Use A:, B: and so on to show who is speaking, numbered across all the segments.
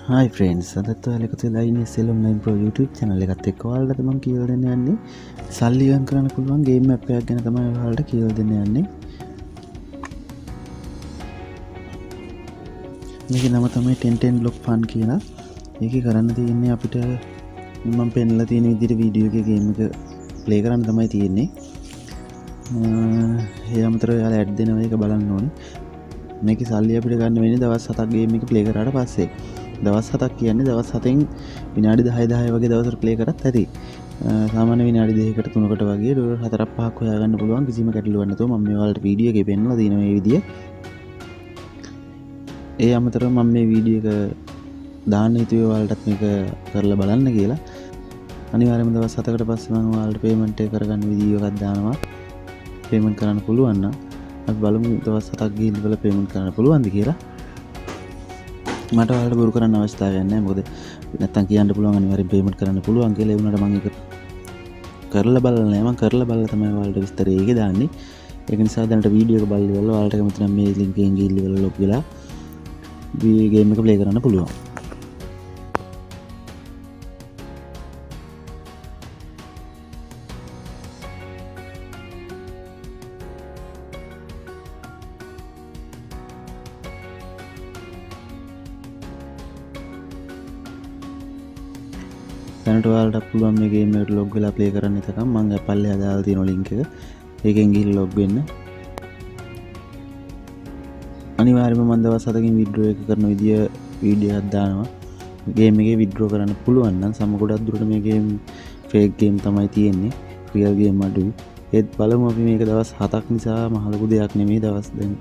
A: Hi friends, අදත් ඔයාලා එකතු වෙලා ඉන්නේ SL Online Pro YouTube channel එකත් එක්ක. ඔයාලට මම කියලා දෙන්න යන්නේ සල්ලි earn කරන්න පුළුවන් game app එකක් ගැන තමයි ඔයාලට කියලා දෙන්න යන්නේ. මේකේ නම තමයි 10 block fun කියලා. මේකේ කරන්න තියෙන්නේ අපිට මම පෙන්නලා තියෙන විදිහට වීඩියෝ එකේ game එක play කරන්න තමයි තියෙන්නේ. ඒ අමතරව ඔයාලා ඇඩ් දෙනවා ඒක බලන්න ඕනේ. මේකේ සල්ලි අපිට ගන්න වෙන්නේ දවස් 7ක් game එක play කරාට පස්සේ. දවස් 7ක් කියන්නේ දවස් 7න් විනාඩි 10 වගේ දවසට ප්ලේ කරත් ඇති. සාමාන්‍ය විනාඩි 2කට 3කට වගේ ඩොලර් 4ක් 5ක් හොයාගන්න පුළුවන් කිසිම ගැටලුවක් නැතුව මම මේ ඔයාලට වීඩියෝ එකේ පෙන්නලා දිනවා මේ විදිය. ඒ අමතරව මම මේ වීඩියෝ එක දාන්න හිතුවේ ඔයාලටත් මේක කරලා බලන්න කියලා. අනිවාර්යයෙන්ම දවස් 7කට පස්සේ මම ඔයාලට පේමන්ට් එක කරගන්න වීඩියෝ එකක් දානවා. පේමන්ට් කරන්න පුළුවන් නම් අපි බලමු දවස් 7ක් ගිහිල්ලා පේමන්ට් කරන්න පුළුවන්ද කියලා. මට ඔයාලට බොරු කරන්න අවශ්‍යතාවයක් නැහැ. මොකද නැත්තම් කියන්න පුළුවන් අනිවාර්යෙන් පේමන්ට් කරන්න පුළුවන් කියලා. ඒ වුණාට මම ඒක කරලා බලලා නැහැ. මම කරලා බලලා තමයි ඔයාලට විස්තරය ඒකේ දාන්නේ. ඒක නිසා දැනට වීඩියෝ එක බලලා ඉවරලා ඔයාලට කැමති නම් මේ ලින්ක් එකෙන් ගිහිල්ලා ලොග් වෙලා ගේම් එක ප්ලේ කරන්න පුළුවන්. දැනට ඔයාලට පුළුවන් මේ ගේම් එකට ලොග් වෙලා ප්ලේ කරන්න. එතකම් මම පල්ලෙහා දාලා තියෙන ලින්ක් එක. ඒකෙන් ගිහිල්ලා ලොග් වෙන්න. අනිවාර්යයෙන්ම මම දවස් 7කින් විත්ඩ්‍රෝ එක කරන විදිය වීඩියෝ එකක් දානවා. ගේම් එකේ විත්ඩ්‍රෝ කරන්න පුළුවන් නම් සම ගොඩක් දුරට මේ ගේම් ෆේක් ගේම් තමයි තියෙන්නේ. රියල් ගේම් අඩුයි. ඒත් බලමු අපි මේක දවස් 7ක් නිසා මහ ලොකු දෙයක් නෙමෙයි. දවස් දැන්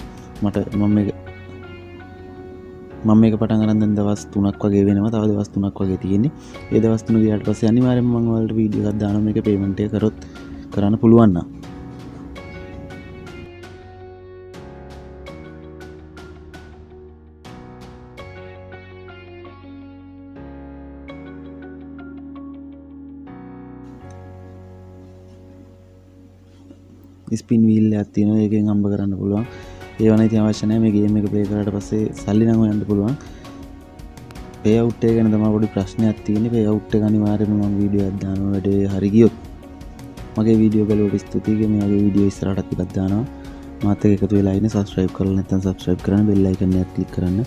A: මම මේක පටන් ගන්න දැන් දවස් 3ක් වගේ වෙනවා. තව දවස් 3ක් වගේ තියෙන්නේ. ඒ දවස් 3 ගියාට පස්සේ අනිවාර්යයෙන්ම මම ඔයාලට වීඩියෝ එකක් දානවා මේක පේමන්ට් එක කරොත් කරන්න පුළුවන් නම්. ස්පින් වීල් එකක් තියෙනවා. ඒකෙන් හම්බ කරන්න පුළුවන්. ඒ වුණා ඉතින් අවශ්‍ය නැහැ. මේ ගේම් එක ප්ලේ කරාට පස්සේ සල්ලි නම් හොයන්න පුළුවන්. පේ අවුට් එක ගැන තමයි පොඩි ප්‍රශ්නයක් තියෙන්නේ. පේ අවුට් එක අනිවාර්යයෙන්ම මම වීඩියෝ එකක් දානවා. වැඩේ හරි ගියොත් මගේ වීඩියෝ බලවට ස්තුතියි. මේ වගේ වීඩියෝ ඉස්සරහටත් ටිකක් දානවා. මාත් එක්ක එකතු වෙලා ඉන්න. සබ්ස්ක්‍රයිබ් කරලා නැත්නම් සබ්ස්ක්‍රයිබ් කරන්න, බෙල් අයිකන් එක ක්ලික් කරන්න.